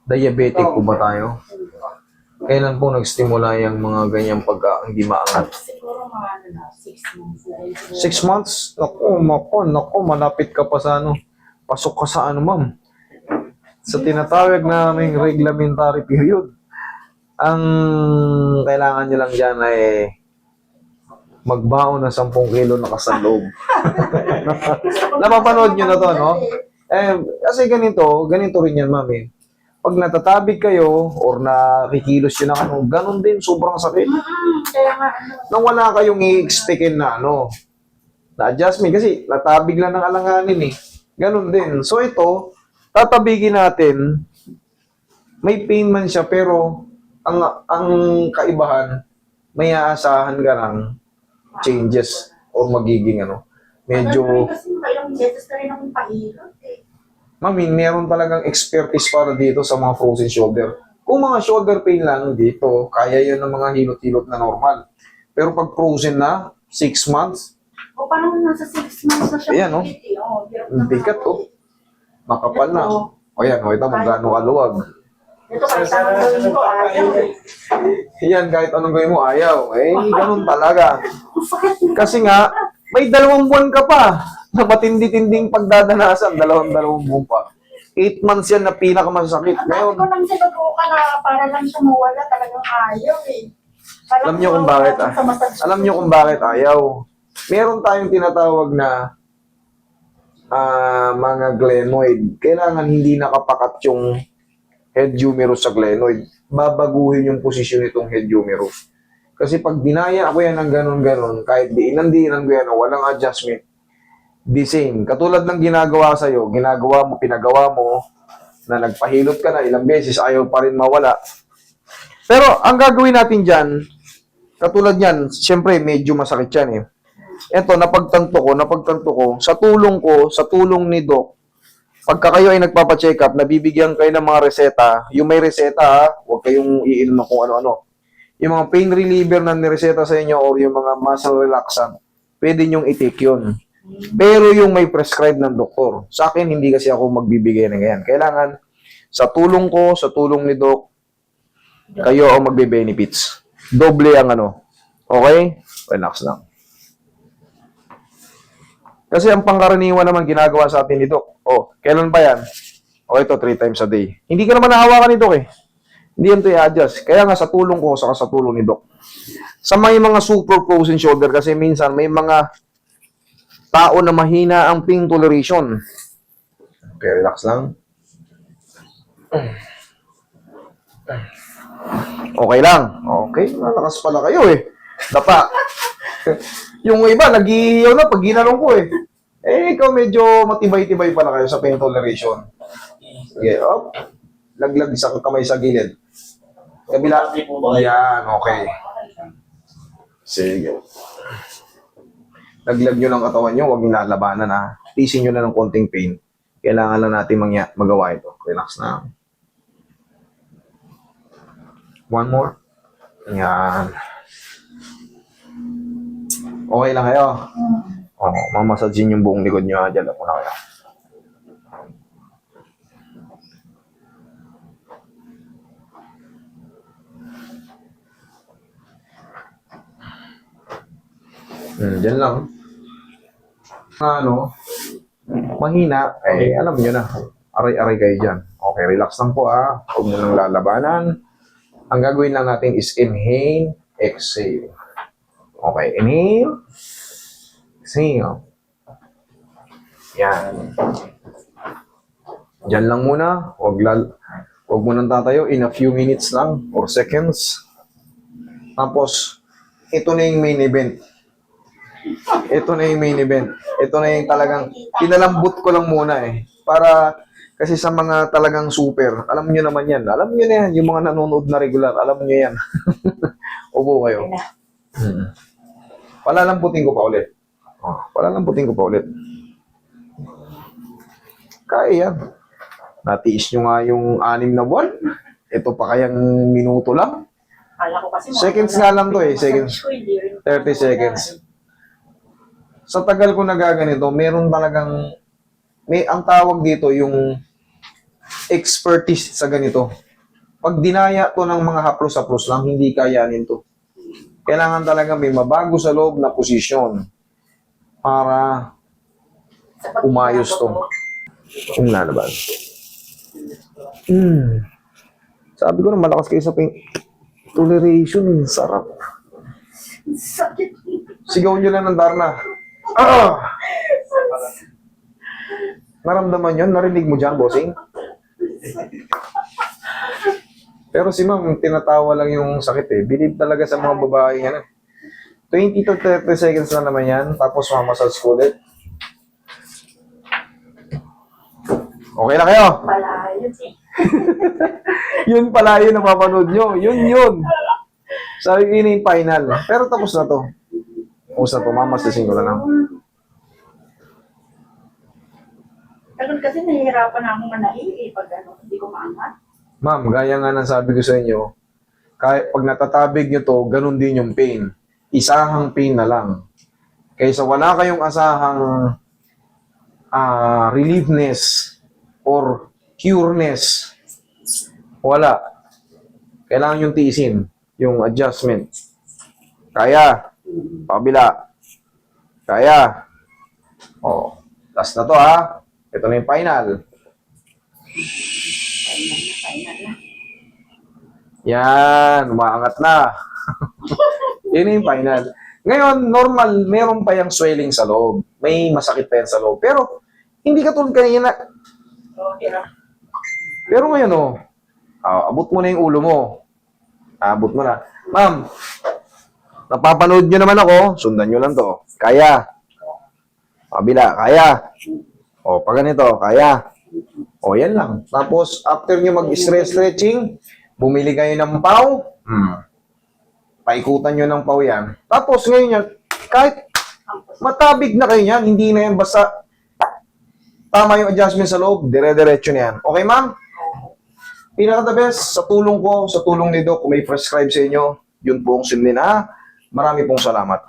Diabetic po ba tayo? Kailan po nagsimula yung mga ganyang pagka hindi maangat? Siguro mga 6 months na rin. 6 months? Naku, malapit ka pa sa ano. Pasok ka sa ano, ma'am. Sa tinatawag naming reglementary period. Ang kailangan nyo lang dyan ay magbaon ng 10 kilo na kasaloob. Napapanood nyo na to, no? Kasi ganito rin yan, ma'am. Pag natatabig kayo or nakikilos yun ng ano, ganun din, sobrang sakit. Kaya nga, Nang wala kayong i-expectin na ano, na adjustment kasi natabig lang ng alanganin eh. Ganun din. So ito, tatabigin natin, may pain man siya pero ang kaibahan, may aasahan ka ng changes or magiging ano, medyo kasi kailang beses na rin akong pahilot eh. Mami, meron talagang expertise para dito sa mga frozen shoulder. Kung mga shoulder pain lang dito, kaya yun ng mga hilot-hilot na normal. Pero pag frozen na, 6 months, O parang nasa 6 months na siya. Ayan, no? Hirap na bigat ako oh. Makapal na. O yan, o ito mo gaano kaluwag. Ito kahit anong gawin ko, ayaw eh. Yan, kahit anong gawin mo, ayaw. Ganun talaga. Ang sakit na. Kasi nga, may 2 buwan ka pa na matindi-tinding pagdadanasan. 2 buwan pa. 8 months yan na pinakamasakit. Ngayon, Ngayon, ko lang sinubukan na para lang siya mawala, talagang ayaw eh. Parang alam niyo kung bakit sa massage. Alam niyo kung bakit ayaw. Meron tayong tinatawag na mga glenoid. Kailangan hindi nakapakat yung head humerus sa glenoid. Babaguhin yung posisyon nitong head humerus. Kasi pag dinaya ako yan ng ganon-ganon, kahit diinan-diinan ko yan o walang adjustment, the same. Katulad ng ginagawa sa'yo, pinagawa mo, na nagpahilot ka na ilang beses, ayaw pa rin mawala. Pero ang gagawin natin dyan, katulad yan, siyempre medyo masakit yan eh. Eto, napagtanto ko, sa tulong ni Doc, pagka kayo ay nagpapacheck up, nabibigyan kayo ng mga reseta, yung may reseta ha, huwag kayong iinom ng kung ano-ano. Yung mga pain reliever na nireseta sa inyo or yung mga muscle relaxant, pwede nyong i-take yun. Pero yung may prescribe ng doktor, sa akin hindi kasi ako magbibigay ng ganyan. Kailangan sa tulong ko, sa tulong ni Doc, kayo ang magbe-benefits. Doble ang ano. Okay? Relax lang. Kasi ang pangkaraniwan naman ginagawa sa atin ni Doc. Kailan ba yan? Ito 3 times a day. Hindi ka naman nahawakan ni Doc eh. Hindi yan ito i-adjust. Kaya nga sa tulong ko, saka sa tulong ni Doc. Sa may mga super frozen shoulder, kasi minsan may mga tao na mahina ang pain toleration. Okay, relax lang. Okay lang. Okay, malakas pala kayo eh. Dapa. Yung iba, nag-iiyaw na pag ginanong ko eh. Ikaw medyo matibay-tibay pala kayo sa pain toleration. Okay, up. Laglag sa kamay sa gilid. Kabila. Yan, okay. Sige. Laglag nyo ng katawan nyo, huwag nyo lalabanan ha. Tisin nyo na ng konting pain. Kailangan lang natin magawa ito. Relax na. One more. Yan. Okay lang kayo? Mamassagin yung buong likod nyo ha. Diyan lang muna kayo. Diyan lang. Mahina, alam nyo na. Aray-aray kayo dyan. Okay, relax lang po ha. Huwag mo nang lalabanan. Ang gagawin lang natin is inhale, exhale. Okay, inhale, exhale. Yan. Diyan lang muna. Huwag mo nang tatayo. In a few minutes lang or seconds. Tapos, ito na yung main event. Ito na yung main event. Ito na yung talagang, pinalambot ko lang muna eh. Para, kasi sa mga talagang super, alam nyo naman yan. Alam nyo na yan, yung mga nanonood na regular, alam nyo yan. Upo kayo. Palalamputin ko pa ulit. Palalamputin ko pa ulit. Kaya yan. Natiis nyo nga yung 6 na buwan. Ito pa kayang minuto lang. Seconds nga lang to eh. Seconds. 30 seconds. Sa tagal ko nagaganito, meron talagang, ang tawag dito yung expertise sa ganito. Pag dinaya to ng mga haplos-haplos lang, hindi kayanin to. Kailangan talaga may mabago sa loob na posisyon para Sa pag- umayos to. Yung lalaban. Sabi ko na malakas kayo sa pain. Toleration, sarap. Sakit. Sigaw nyo lang ng Darna. Ah! Naramdaman yun? Narinig mo dyan, bossing? Pero si ma'am, tinatawa lang yung sakit eh. Believe talaga sa mga babae yan eh. 20 to 30 seconds na naman yan, tapos mamasage ko ulit. Okay na kayo? Malayo eh. Yun pala yun napapanood nyo. Yun. Sabi ko yun yung final. Pero tapos na to. Tapos na to, mamasasin ko na lang. Tagal kasi nahihirapan na akong manahiri pag ano, hindi ko maangat. Ma'am, gaya nga ng sabi ko sa inyo, kahit pag natatabig nyo to, ganun din yung pain. Isahang pain na lang. Kaysa wala kayong asahang relieveness or cureness. Wala. Kailangan yung tiisin, yung adjustment. Kaya. Pabila. Kaya. O, last na to ha. Ito na yung final. Final na. Yan, umaangat na. Yun yung final. Ngayon, normal, meron pa yung swelling sa loob. May masakit pa yan sa loob. Pero, hindi katulad kanina. Okay na. Pero ngayon, abot mo na yung ulo mo. Abot mo na. Ma'am, napapanood nyo naman ako. Sundan nyo lang to. Kaya. Kabila, kaya. O, pag ganito, kaya. O, yan lang. Tapos, after nyo mag-stress stretching, bumili kayo ng pau. Paikutan nyo ng pau yan. Tapos, ngayon yan, kahit matabig na kayo yan, hindi na yan basta tama yung adjustment sa loob, dire-diretso na yan. Okay, ma'am? Pinaka-the best, sa tulong ko, sa tulong ni Doc, kung may prescribe sa inyo, yun po ang sundin ha. Marami pong salamat.